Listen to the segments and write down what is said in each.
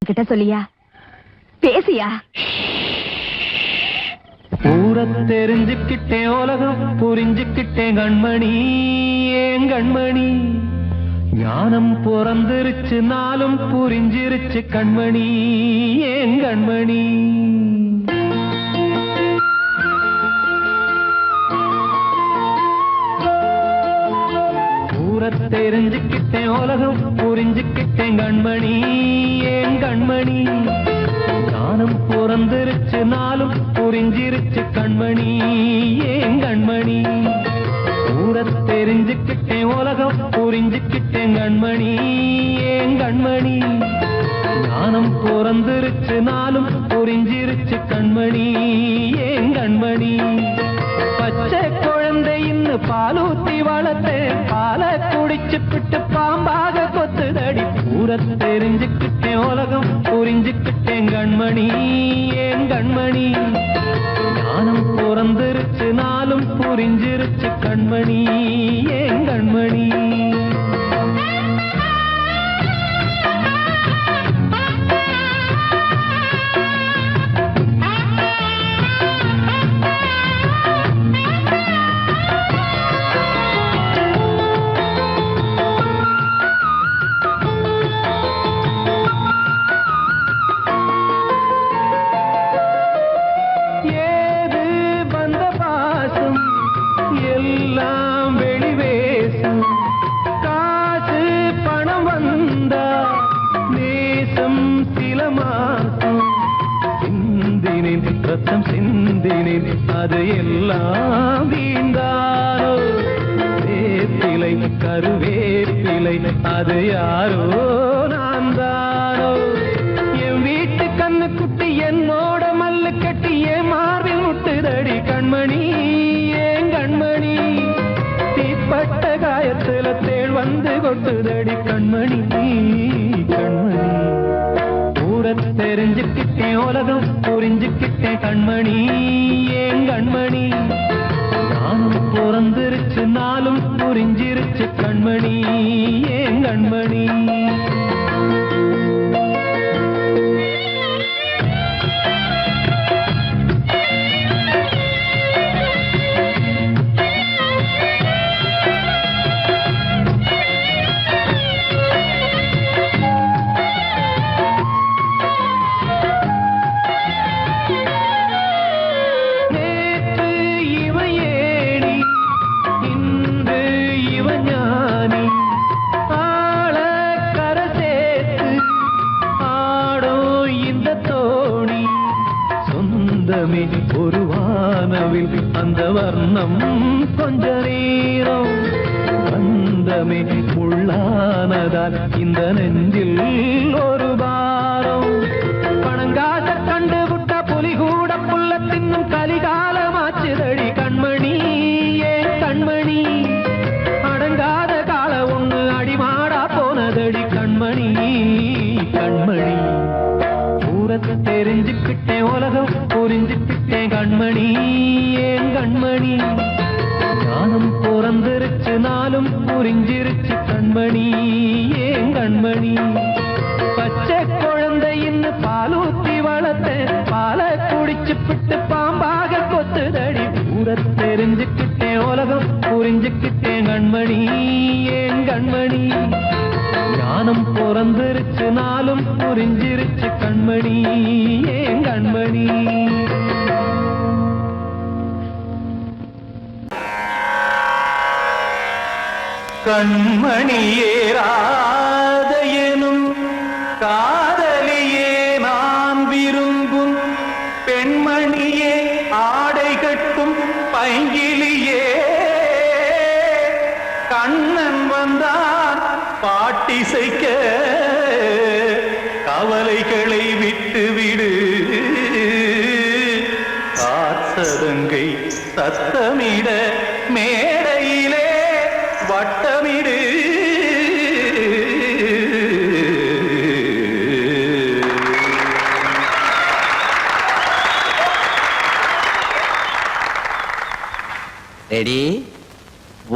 என்கிட்ட சொல்லியா? பேசியா? ஊரை தெரிஞ்சுக்கிட்டேன், உலகம் புரிஞ்சுக்கிட்டேன் கண்மணி, ஏன் கண்மணி. ஞானம் பிறந்திருச்சு, நாளும் புரிஞ்சிருச்சு கண்மணி, ஏன் கண்மணி. ஊரை தெரிஞ்சுக்கிட்டேன், உலகம் புரிஞ்சுக்கிட்டேன் கண்மணி, ஏன் கண்மணி. ஞானம் பிறந்திருச்சு, நாளும் புரிஞ்சிருச்சு கண்மணி, ஏன் கண்மணி. ஊரை தெரிஞ்சுக்கிட்டேன், உலகம் புரிஞ்சுக்கிட்டேன் கண்மணி, ஏன் கண்மணி. ஞானம் பிறந்திருச்சு, நாளும் புரிஞ்சிருச்சு கண்மணி, ஏன் கண்மணி. பச்சை குழந்தை இன்னும் பாலூத்தி வளர்த்தேன், பாலை குடிச்சுப்பிட்டு பாம்பாக கொத்துதடி. ஊரை தெரிஞ்சுக்கிட்டேன், உலகம் புரிஞ்சுக்கிட்டேன் கண்மணி, ஏன் கண்மணி. ஞானம் பிறந்திருச்சு, நாளும் புரிஞ்சிருச்சு கண்மணி, ஏன் கண்மணி. ரத்தம் சிந்தினேன், அது எல்லாம் வீந்தாரோ. வேப்பிலை கருவேப்பிலை, அது யாரோ நான் தானோ. என் வீட்டு கண்ணு குட்டி என்னோட மல்லு கட்டி என் மார்பில் முட்டுதடி கண்மணி, ஏன் கண்மணி. தீப்பட்ட காயத்துல தேள் வந்து கொட்டுதடி கண்மணி, கண்மணி. ஊரை தெரிஞ்சுக்கிட்டேன், உலகம் புரிஞ்சுக்கிட்டேன் கண்மணி, ஏன் கண்மணி. ஞானம் பிறந்திருச்சு, நாளும் புரிஞ்சிருச்சு கண்மணி, ஏன் கண்மணி. ஒரு வானவில் அந்த வர்ணம் கொஞ்ச நேரம் வந்தமே உள்ளானதால் இந்த நெஞ்சில் ஒரு பாரம். பணங்காச கண்டு விட்ட புலி கூட புல்ல தின்னும் கலிகாலமாச்சுதடி கண்மணி, ஏன் கண்மணி. அடங்காத கால ஒண்ணு அடிமாடா போனதடி கண்மணி, கண்மணி. ஊரை தெரிஞ்சுக்கிட்டேன், உலகம் புரிஞ்சுக்கிட்டேன் கண்மணி, ஏன் கண்மணி. ஞானம் பிறந்திருச்சு, நாளும் புரிஞ்சிருச்சு கண்மணி, ஏன் கண்மணி. பச்சை குழந்தை இன்னும் பாலூத்தி வளர்த்தேன், பாலை குடிச்சுப்பிட்டு பாம்பாக கொத்துதடி. ஊரை தெரிஞ்சுக்கிட்டேன், உலகம் புரிஞ்சுக்கிட்டேன் கண்மணி, ஏன் கண்மணி. ஞானம் பிறந்திருச்சு, நாளும் புரிஞ்சிருச்சு கண்மணி, ஏன் கண்மணி. கண்மணியே ராதையனும் காதலியே நான் விரும்பும் பெண்மணியே ஆடை கட்டும் பைங்கிலியே. கண்ணன் வந்தான் பாட்டிசைக்க கவலைகளை விட்டுவிடு. காத்ததங்கை சத்தமிட மேடையிலே வட்டமிடு. ரெடி?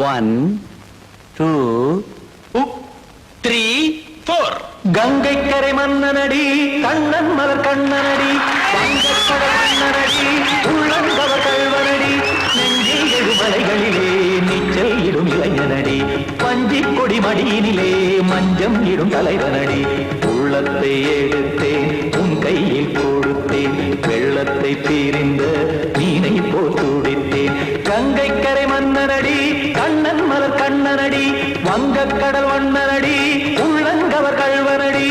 1 2 3 4. கங்கை கரை மன்னனடி கண்ணன் மலர் கண்ணனடி வங்கக்கடல் மன்னனடி உள்ளங்கவர் கல்வனடி நெஞ்சில் எழுமலைகளிலே நீச்சல் இடும் இளைஞனடி பஞ்சி கொடி மடியினிலே மஞ்சம் இடும் தலைவனடி உள்ளத்தை எடுத்தேன் உன் கையில் கொடுத்தேன் வெள்ளத்தை தீரிந்த மீனை போல் துடித்தேன் கங்கை கரை மன்னனடி கண்ணன் மலர் கண்ணனடி வங்கக்கடல் வண்ணனடி உள்ளங்கவர் கல்வனடி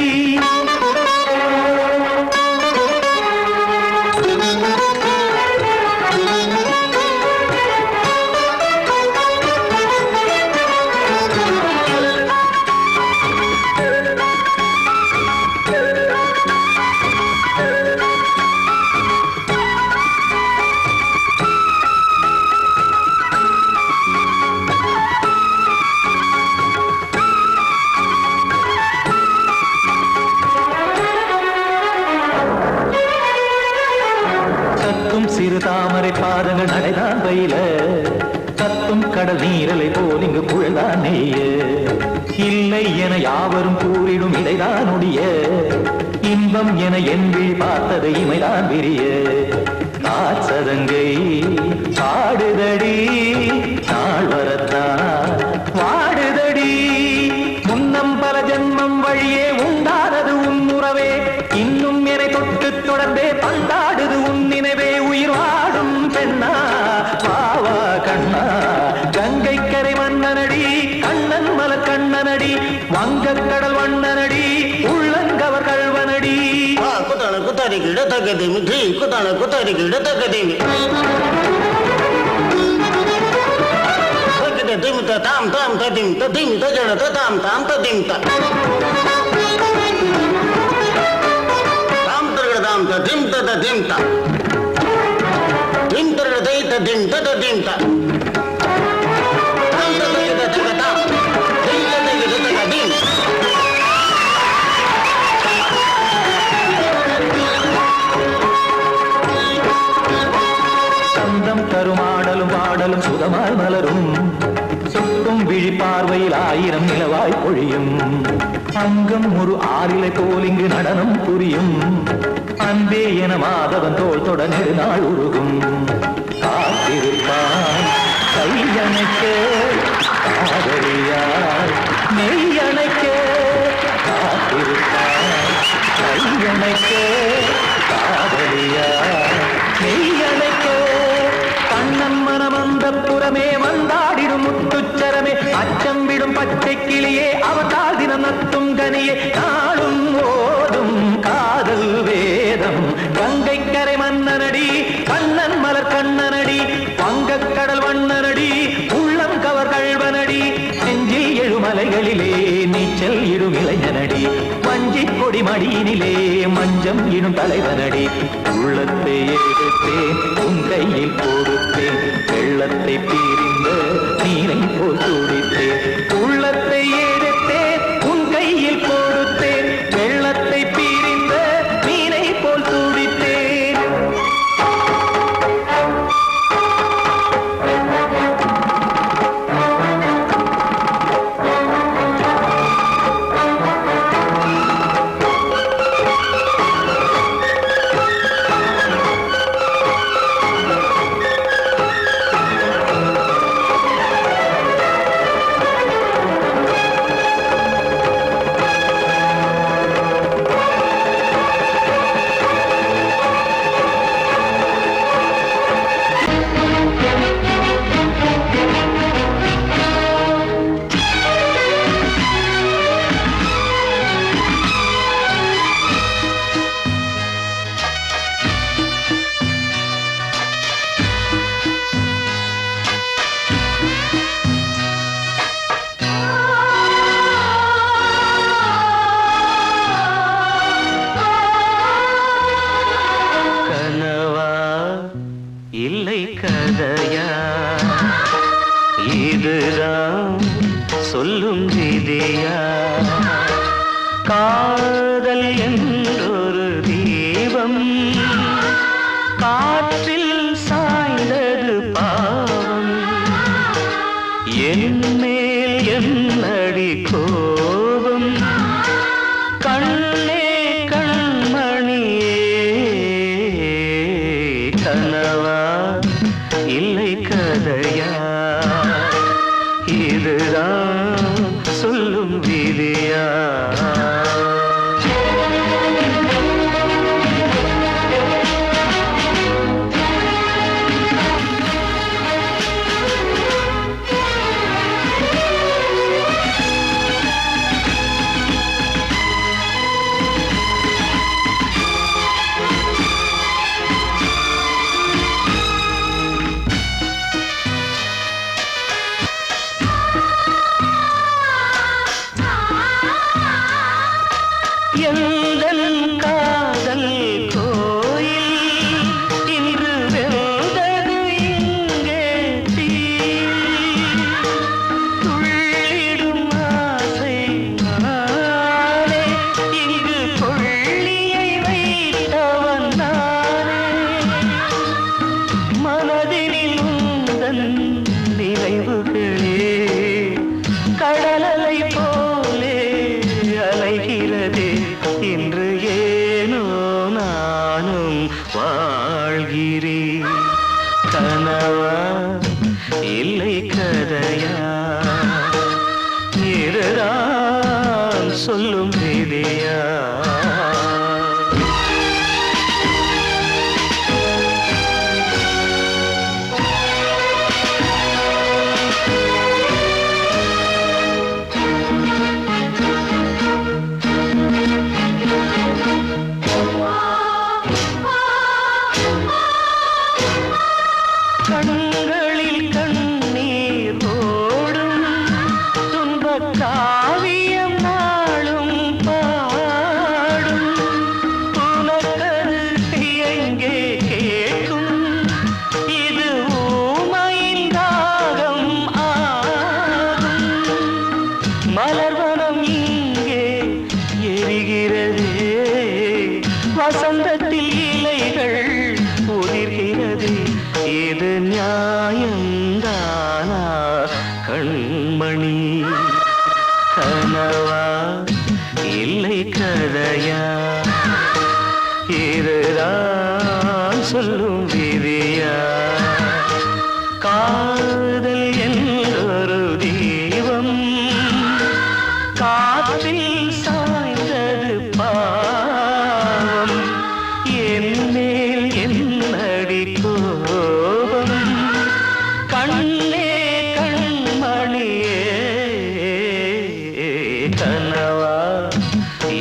சிறு தாமரை பாதங்கள் நடைதான் பயில கத்தும் கடல் நீரலை போல் இங்கு புழல்தான் நெய்ய இல்லை என யாவரும் கூறிடும் இடைதான் ஒடிய இன்பம் என என் விழி பார்த்தது இமைதான் விரிய காற்சதங்கை பாடுதடி நாள் வரத்தான் வாடுதடி முன்னம் பல ஜென்மம் வழியே உண்டானது உன் உறவே இன்னும் என்னை தொட்டு தொடர்ந்தே பந்தாடுது உன் நினைவே உயிர் வாடும் பெண்ணா வாவா கண்ணா கங்கை கரை மன்னனடி கண்ணன் மலர் கண்ணனடி வங்கக்கடல் வண்ணனடி உள்ளங்கவர் கல்வனடி குத்தான குத்தாரி கிட தகதேமி தி குத்தான குத்தாரி கிட தகதேமி தகதே திம் தாம் தாம் ததிம் ததிம் தஜட தாம் தாம் ததிம் தாம் தாம் ததிம் ததிம் தாம் திம் தரதை ததிம் ததிம் தாம் தாம் ததிம் ததிம் தாம் திம் ததிம் ததிம் சந்தம் தருமாடலும் பாடலும் சுகமாய் மலரும் சுட்டும் விழி பார்வையில் ஆயிரம் நிலவாய் பொழியும் அங்கம் ஒரு ஆறிலை போல் இங்கு நடனம் புரியும் அன்பே என மாதவன் தோல் தொட நெடுநாள் உருகும் காத்திருப்பான் கையணைக்க காதலியார் மெய்யணைக்க காத்திருப்பான் கையணைக்க காதலியார் மெய்யணைக்க கண்ணன் மனமந்த புறமே வந்தாடிடும் முத்துச்சரமே அச்சம் விடும் பச்சை கிளியே அவதால் தினம் நத்தும் கனியே நாளும் ஓடும் காதல் வேதம் கங்கை கரை மன்னனடி கண்ணன் மலர் கண்ணனடி வங்கக்கடல் வண்ணனடி உள்ளம் கவர் கல்வனடி நெஞ்சில் எழுமலைகளிலே நீச்சல் இடும் இளைஞனடி வஞ்சி கொடி மடியினிலே மஞ்சம் இடும் தலைவனடி உள்ளத்தை எடுத்தேன் உன் கையில் கொடுத்தேன் வெள்ளத்தை பீரிந்த நீரை போல் துடித்தேன் உள்ளத்தை எடுத்தேன் உன் கையில் கொடுத்தேன் வெள்ளத்தை பீரிந்த நீரை போல் துடித்தேன் கதையா இதுதான் சொல்லும் விதியா காதல் என்றொரு தீபம் காற்றில் சாய்ந்தது பாவம் என் மேல் என்னடி கோபம் கண் இதுதான் சொல்லும் விதியா? எந்தன் காதல் கோயில் இன்று வெந்தது இங்கே தீ. துள்ளிடும் ஆசை நானே, இங்கு கொள்ளியை வைத்தவன் நானே. மனதினில் உந்தன் நினைவுகளே கடலலை போலே அலைகிறதே. இன்று ஏனோ நானும் வாழ்கிறேன். கனவா இல்லை கதையா? இதுதான் சொல்லும் விதியா? கண்களில் கண்ணீர் ஓடும் துன்பக் காவியம் நாளும் பாடும். உனக்கது எங்கே கேட்கும்? இது ஊமையின் ராகம் ஆகும். மலர்வனம் இங்கே எரிகிறதே, வசந்தத்தில் இலைகள் உதிர்கிறது. இது நியாயந்தானா கண்மணி? கனவா இல்லை கதையா? இதுதான் சொல்லும் விதியா? காதல் என்றொரு தீபம் காற்றில் சாய்ந்தது பாவம். என் மேல் என்னடி கோபம்? கண்ணே கண்மணியே, கனவா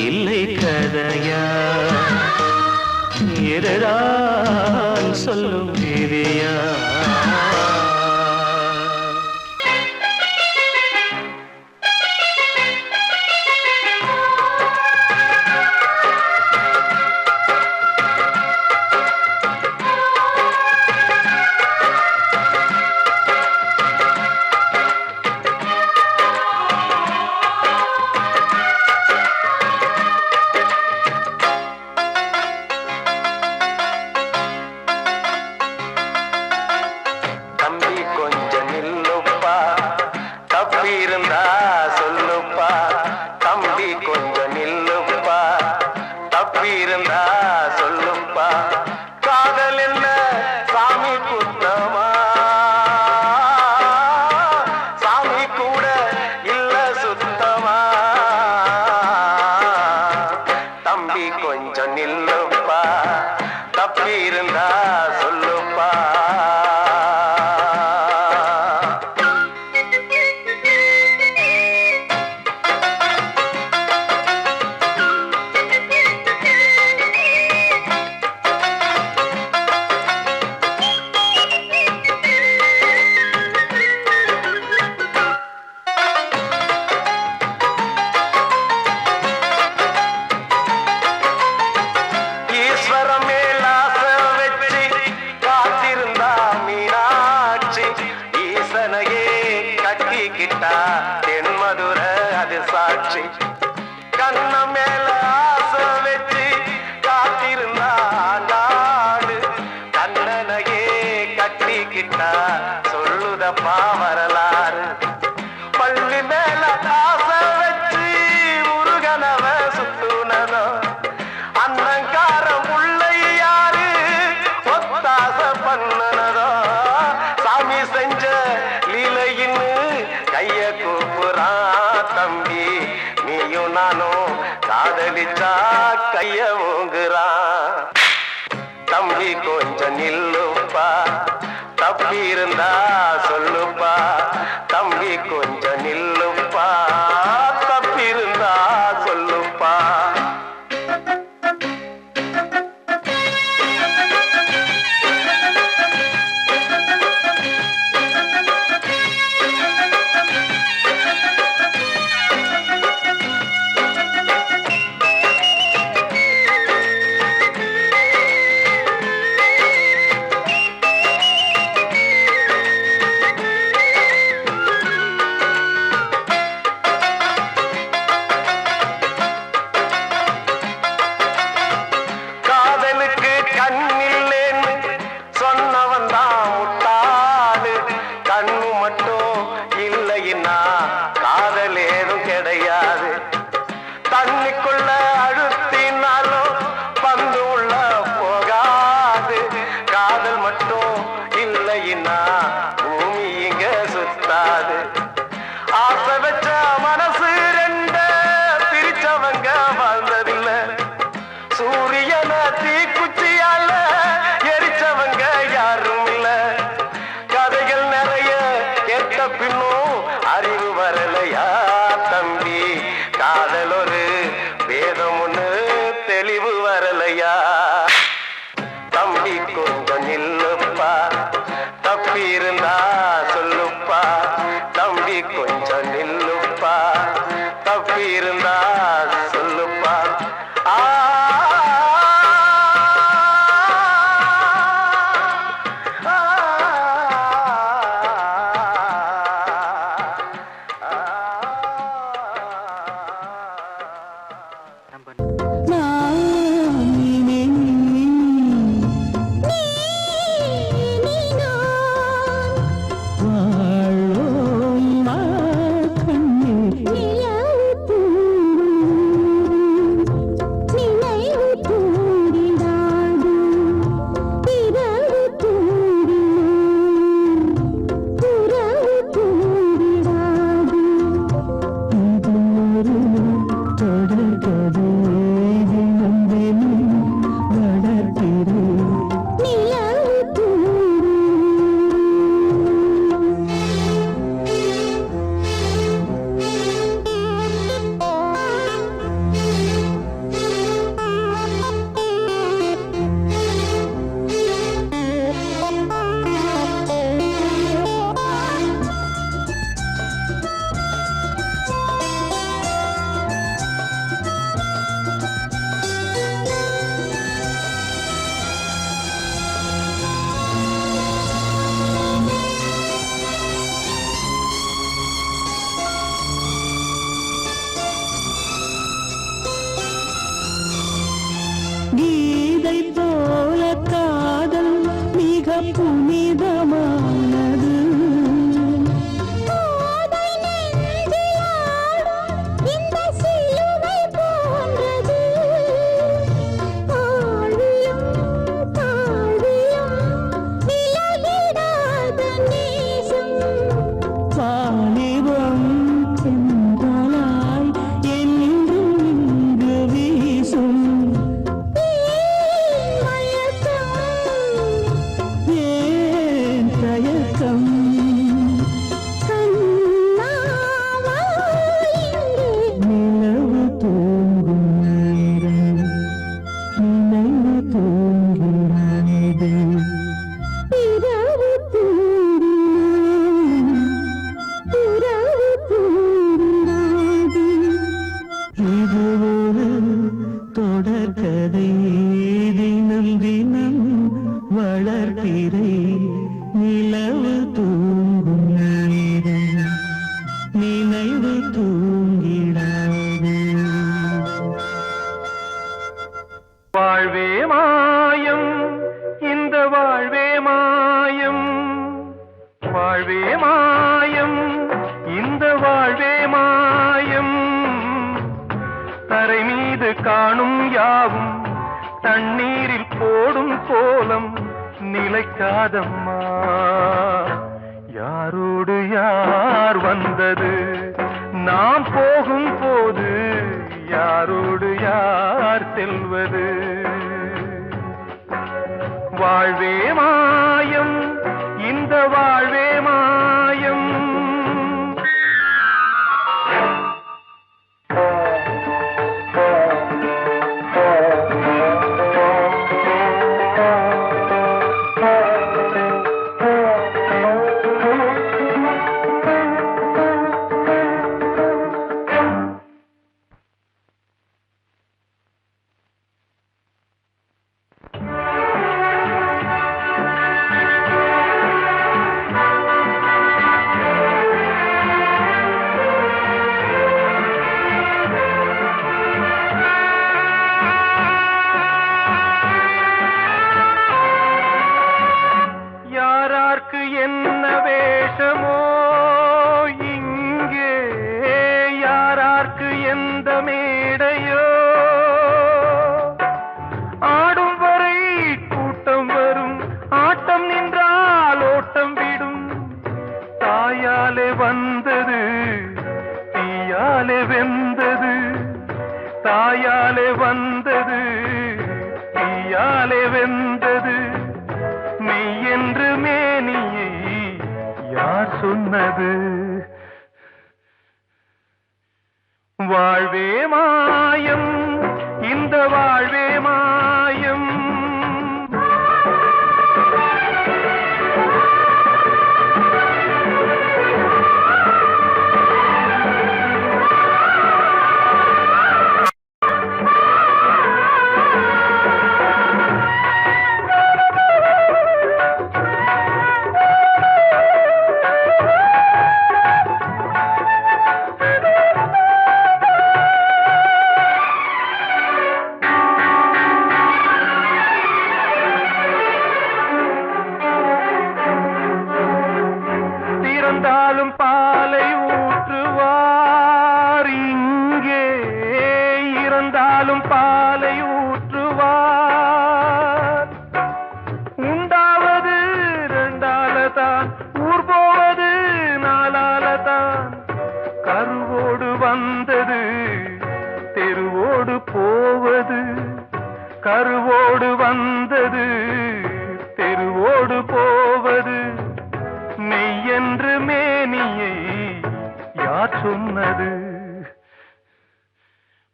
இல்லை கதையா? இதுதான் சொல்லும் விதியா? கிட்டா தென்மதுர அது சாட்சி கண்ண மேல ஆசை வச்சு காத்திருந்தான் நாடு கண்ணனையே கட்டிக்கிட்டா சொல்லுதப்பா வரலாறு பள்ளி மேல ஆசை வச்சு முருகனவ சுத்துனதோ அண்ணங்காரம் உள்ளை யாரு ஒத்தாச பண்ணுனதோ சாமி செஞ்ச லீலையின்னு அடிச்சா கைய ஓங்குறான். தம்பி கொஞ்சம் நில்லுப்பா, தப்பி இருந்தா சொல்லுப்பா. தம்பி கொஞ்சம் நில்லுப்பா, தப்பி இருந்தா சொல்லுப்பா. தண்ணிக்குள்ள அழுத்தினாலும் பந்து உள்ள போகாது. காதல் மட்டும் இல்லைன்னா பூமி இங்க சுத்தாது. ஆசை வச்ச மனசு ரெண்ட பிரிச்சவங்க வாழ்ந்ததில்லை. சூரியன தீக்குச்சியால எரிச்சவங்க யாரும் இல்ல. கதைகள் நிறைய கேட்ட பின்னும் அறிவு வரலையா தம்பி? காதல் ஒரு வேதம் ஒண்ணு தெளிவு வரலையா? தம்பி கொஞ்சம் நில்லுப்பா, தப்பி இருந்தா சொல்லுப்பா. தம்பி கொஞ்சம் நில்லுப்பா, தப்பி இருந்தா சொல்லுப்பா. கீதை போல காதல் மிக புனிதமானது. வாலிபம் சென்றாய் என்றும் இங்கு வீசும். நிலவு தூங்கும் நேரம் நினைவு தூங்கிறது. இது ஒரு தொடர்கதை, தினம் தினம் வளர்பிறை. நிலவு தூங்கும் நேரம் நினைவு தூங்கிடாது. வாழ்வே மாயம், இந்த வாழ்வே மாயம். வாழ்வே மாயம், இந்த வாழ்வே மாயம். தரை மீது காணும் யாவும் தண்ணீரில் போடும் கோலம் நிலைக்காதம்மா. யாரோடு யார் வந்தது நாம் போகும் போது? யாரோடு யார் வாழ்வே மாயம் இந்த வாழ்வே மாயம். என்ன வேஷமோ இங்கே, யாரார்க்கு எந்த மேடையோ, ஆடும் வரை கூட்டம் வரும், ஆட்டம் நின்றால் ஓட்டம் விடும். தாயாலே வந்தது தீயாலே வெந்தது, தாயாலே வந்தது தீயாலே வெந்தது. மெய் என்று மேனியை யார் சொன்னது? வாழ்வே மாயம் இந்த வாழ்வே மாயம். இறந்தாலும் பாலை ஊற்றுவார் இங்கே, இறந்தாலும் பாலை ஊற்றுவார். உண்டாவது ரெண்டாலதான், ஊர் போவது நாலாலதான். கருவோடு வந்தது தெருவோடு போவது, கருவோடு வந்தது தெருவோடு போவது. மெய் என்று மேனியை யார் சொன்னது?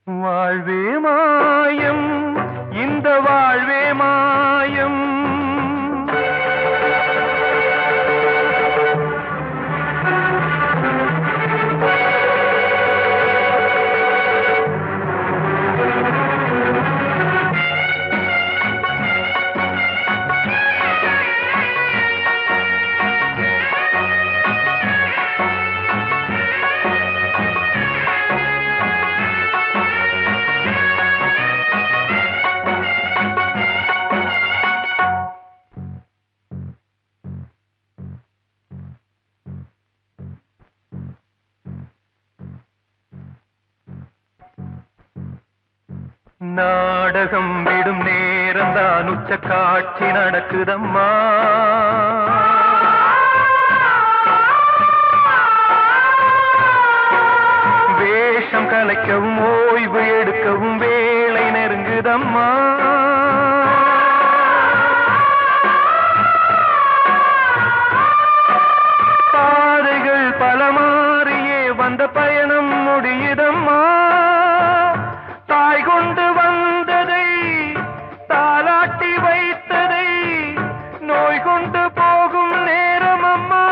வாழ்வே மாயம் இந்த வாழ்வே மாயம். நாடகம் விடும் நேரம்தான் உச்ச காட்சி நடக்குதம்மா. வேஷம் கலைக்கவும் ஓய்வு எடுக்கவும் வேளை நெருங்குதம்மா. பாதைகள் பல மாறியே வந்த பயணம் முடியுதம்மா. தாய் கொண்டு வந்ததை தாலாட்டி வைத்ததை நோய் கொண்டு போகும் நேரம் அம்மா.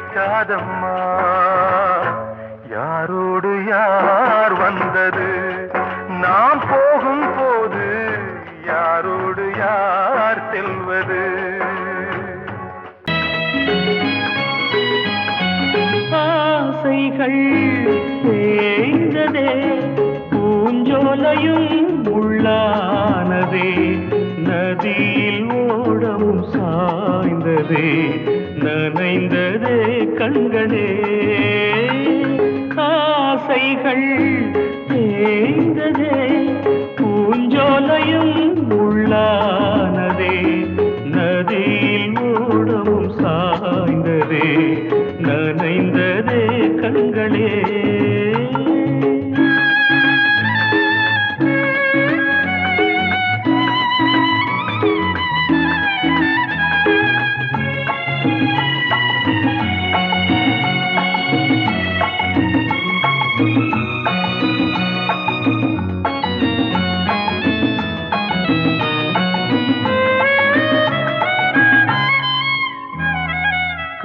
நிற்காதம்மா யாரோடு யார் வந்தது நாம் போகும் போது யாரோடு யார் செல்வது ஆசைகள் தேய்ந்ததே பூஞ்சோலையும் உள்ளானதே நதியில் ஓடமும் சாய்ந்ததே நனைந்ததே கண்களே ஆசைகள் தேய்ந்ததே பூஞ்சோலையும் உள்ளானதே நதியில் ஓடமும் சாய்ந்ததே நனைந்ததே கண்களே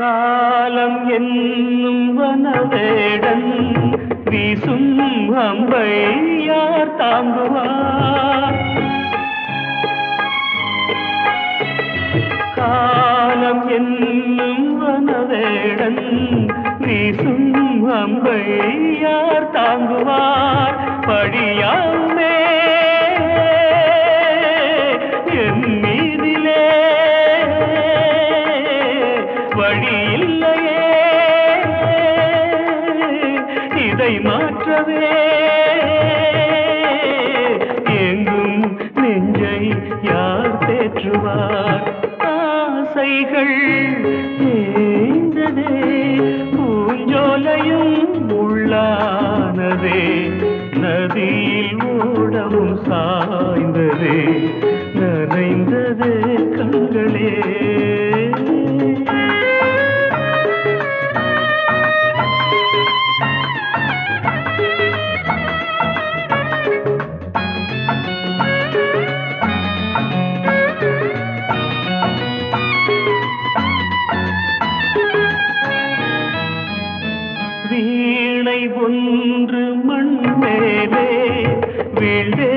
காலம் என்னும் வனவேடன் வீசும் அம்பை யார் தாங்குவார் காலம் என்னும் வனவேடன் வீசும் அம்பை யார் தாங்குவார் படியாமே என் மீதிலே வழி இல்லையே இதை மாற்றவே எங்கும் நெஞ்சை யார் தேற்றுவார் ஆசைகள் தேய்ந்ததே பூஞ்சோலையும் உள்ளானதே நதியில் ஓடமும் சாய்ந்ததே நனைந்ததே கண்களே வீணை ஒன்று மண் மேலே வீழே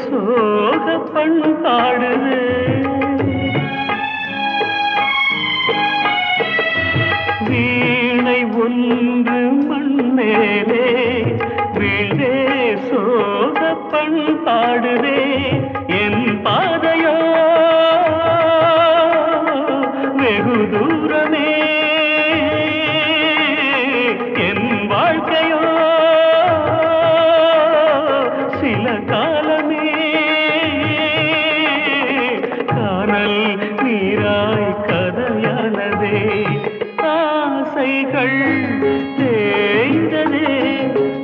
சோக பண்பாடுது வீணை ஒன்று மண் மேலே வீழே சோக பண்பாடுதே என் பாதையோ வெகு தூரமே வாழ்க்கையோ சில காலமே காணல் நீராய் கதையானதே ஆசைகள் தேய்ந்ததே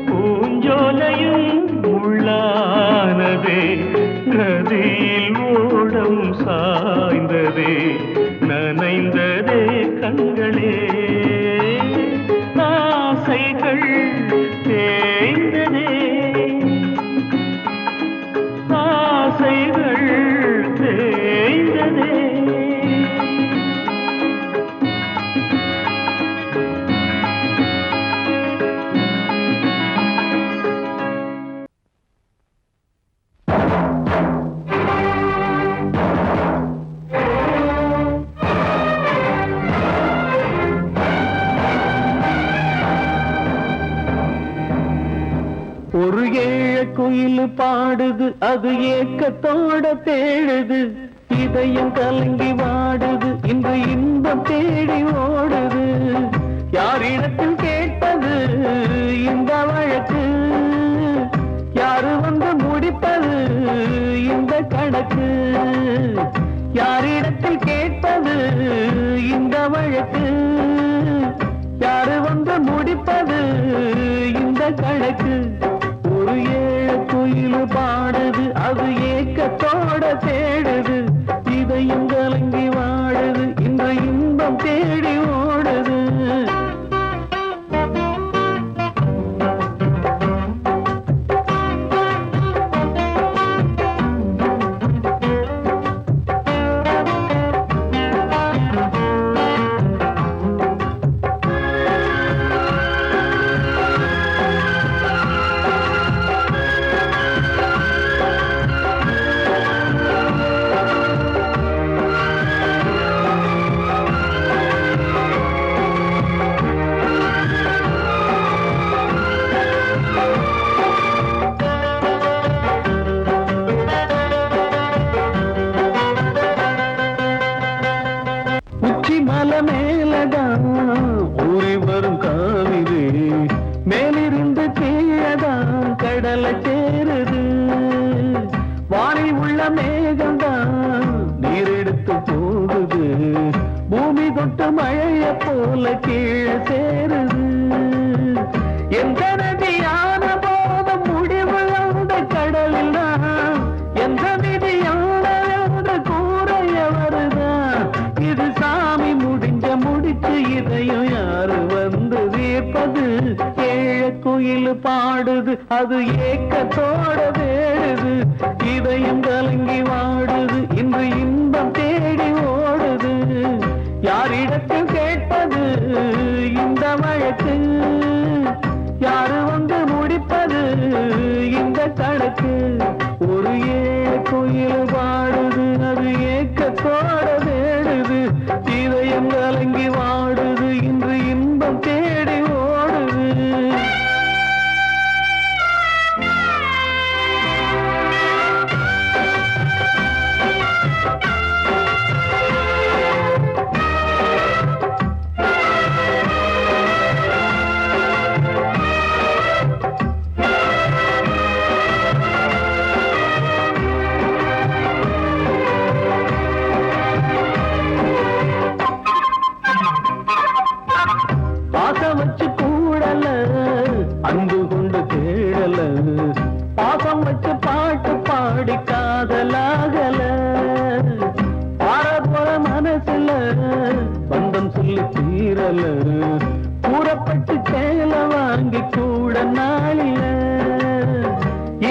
பூஞ்சோலையும் உள்ளானதே நதியில் ஓடம் சாய்ந்ததே நனைந்ததே கண்களே ஆசைகள் தேய்ந்ததே ஆசைகள் தேய்ந்ததே ஒரு ஏழ குயில் பாடுது அது ஏக்கத்தோட தேடுது இதயம் கலங்கி வாடுது இன்று இன்பம் தேடி ஓடுது யாரிடத்தில் கேட்டது இந்த வழக்கு யாரு வந்து முடிப்பது இந்த கணக்கு யாரிடத்தில் கேட்டது இந்த வழக்கு யாரு வந்து முடிப்பது இந்த கணக்கு ஒரு ஏழ குயில் பாடுது அது ஏக்கத்தோட தேடுது இதயம் கலங்கி வாடுது இந்த இன்பம் தேடி ஓடுது கடலை சேருது. வானில் உள்ள மேகம்தான் நீர் எடுத்து போகுது. பூமி தொட்டு மழைய போல கீழே சேருது. எந்த நதியான போதும் முடிவு அந்த கடலில் தான். எந்த விதியான என்று கூறைய வருதான். இது சாமி முடிச்சு இதையும் யாரு வந்து தீர்ப்பது? ஏழ குயில் பாடுது, அது ஏக்கத்தோட வேடுது. இதயம் கலங்கி வாடுது, இன்று இன்பம் தேடி ஓடுது. யாரிடத்தில் கேட்பது இந்த வழக்கு? யாரு வந்து முடிப்பது இந்த கணக்கு? ஒரு ஏழ குயில் பாடுது, அது ஏக்கத்தோட வேடுது. இதயம் கலங்கி வாடுது, இன்று இன்பம் தேடி ஓடுது. பாசம் வச்சு கூடல, அன்பு கொண்டு தேடல. பாசம் வச்சு பாட்டு பாடி காதலாகல. பார போற மனசுல பந்தம் சொல்லி தீரல. கூறப்பட்டு சேல வாங்கி கூட நாளில.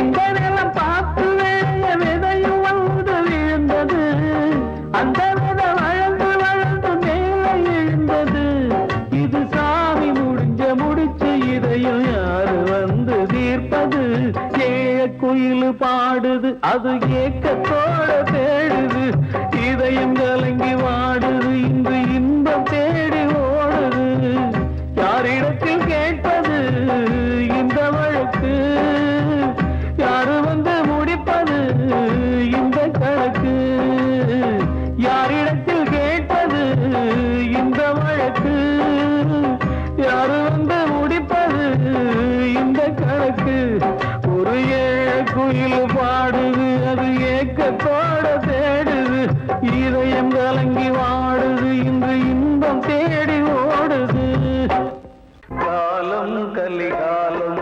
இந்த நிலம் பார்த்து வேலைய விதையும் வந்து விழுந்தது. அந்த விதை வளர்ந்து வளர்ந்து மேலே எழுந்தது. இது சாமி முடிச்சு இதையும் யாரு வந்து தீர்ப்பது? ஏழ குயில் பாடுது, அது ஏக்கத்தோட தேடுது. இதயம் கலங்கி வாடுது, இன்று இன்பம் தேடி ஓடுது. யாரிடத்தில் கேட்பது இந்த வழக்கு? யாரு வந்து முடிப்பது இந்த கணக்கு? யாரிடத்தில் கேட்பது இந்த வழக்கு? யாரு வந்து முடிப்பது இந்த கணக்கு? ஒரு ஏழ குயில் பாடுது, அது ஏக்கத்தோட தேடுது. இதயம் கலங்கி வாடுது, இன்று இன்பம் தேடி ஓடுது. காலம் கலிகாலம்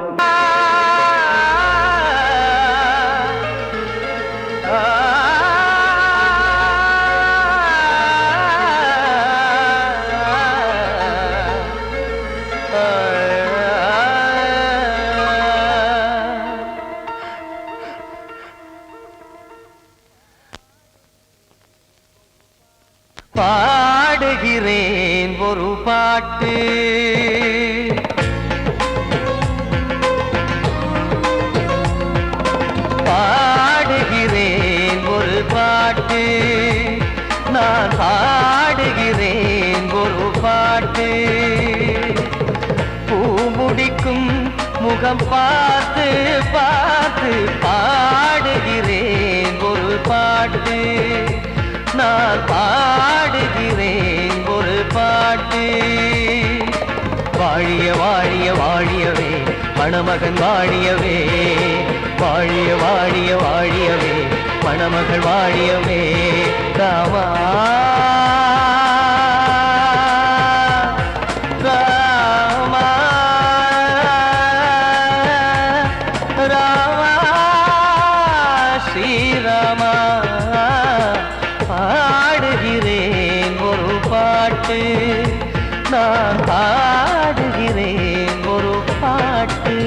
பாடுகிறேன் ஒரு பாட்டு. பாடுகிறேன் ஒரு பாட்டு. நான் பாடுகிறேன் ஒரு பாட்டு. பூ முடிக்கும் முகம் பார்த்து பார்த்து பாடுகிறேன் ஒரு பாட்டு. நான் பாடுகிறேன் ஒரு பாட்டு. வாழிய வாழிய வாழியவே மணமகன் வாழியவே. வாழிய வாழிய வாழியவே மணமகள் வாழியவே. ராமா ராமா ராமா ஸ்ரீராமா. பாடுகிறேன் ஒரு பாட்டு. நான் பாடுகிறேன் ஒரு பாட்டு.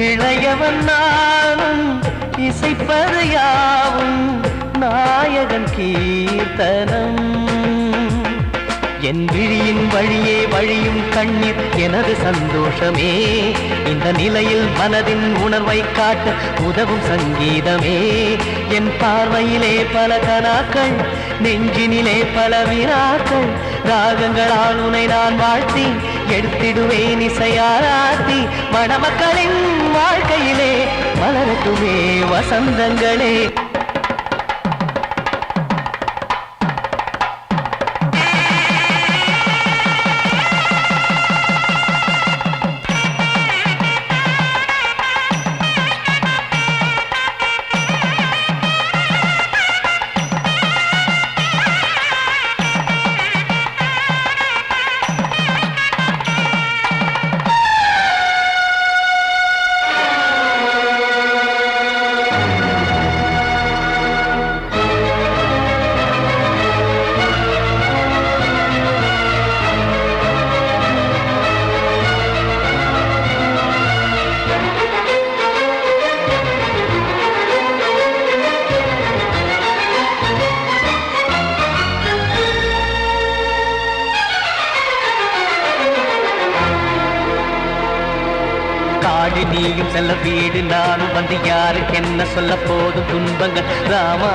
இளையவன் நானும் இசைப்பது யாவும் நாயகன் கீர்த்தனம் என் விழியின் வழியே வழியும் கண்ணீர் எனது சந்தோஷமே இந்த நிலையில் மனதின் உணர்வை காட்ட உதவும் சங்கீதமே என் பார்வையிலே பல கனாக்கள் நெஞ்சினிலே பல வினாக்கள் ராகங்களால் உனை நான் வாழ்த்தி எடுத்திடுவேன் இசையாராத்தி மணமக்களின் வாழ்க்கையிலே மலரட்டுமே வசந்தங்களே காடு நீயும் செல்ல வீடு நானும் வந்து யாருக்கு என்ன சொல்ல போதும் துன்பங்கள் ராமா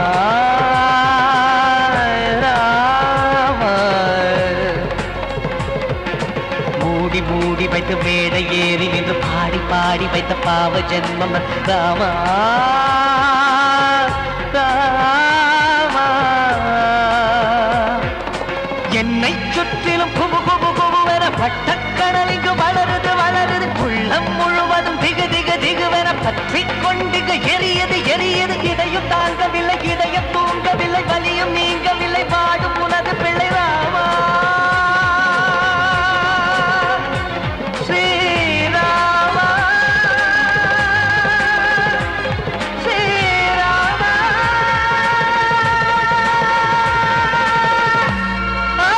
ராமா மூடி மூடி வைத்து மேடை ஏறி நின்று பாடி பாடி வைத்த பாவ ஜென்மம் ராமா ராமா என்னை சுற்றிலும் குபு குபு குபுவென பட்டக்கடல் இங்கு வளருது வளருது உள்ளம் முழுவதும் திகு திகு திகுவென பற்றி கொண்டிக எரியது எரியது இதையும் தாங்கவில்லை இதயம் தூங்கவில்லை வலியும் நீங்கவில்லை வாடும் உனது பிள்ளை ராமா ஸ்ரீராமா ஸ்ரீராமா ஆ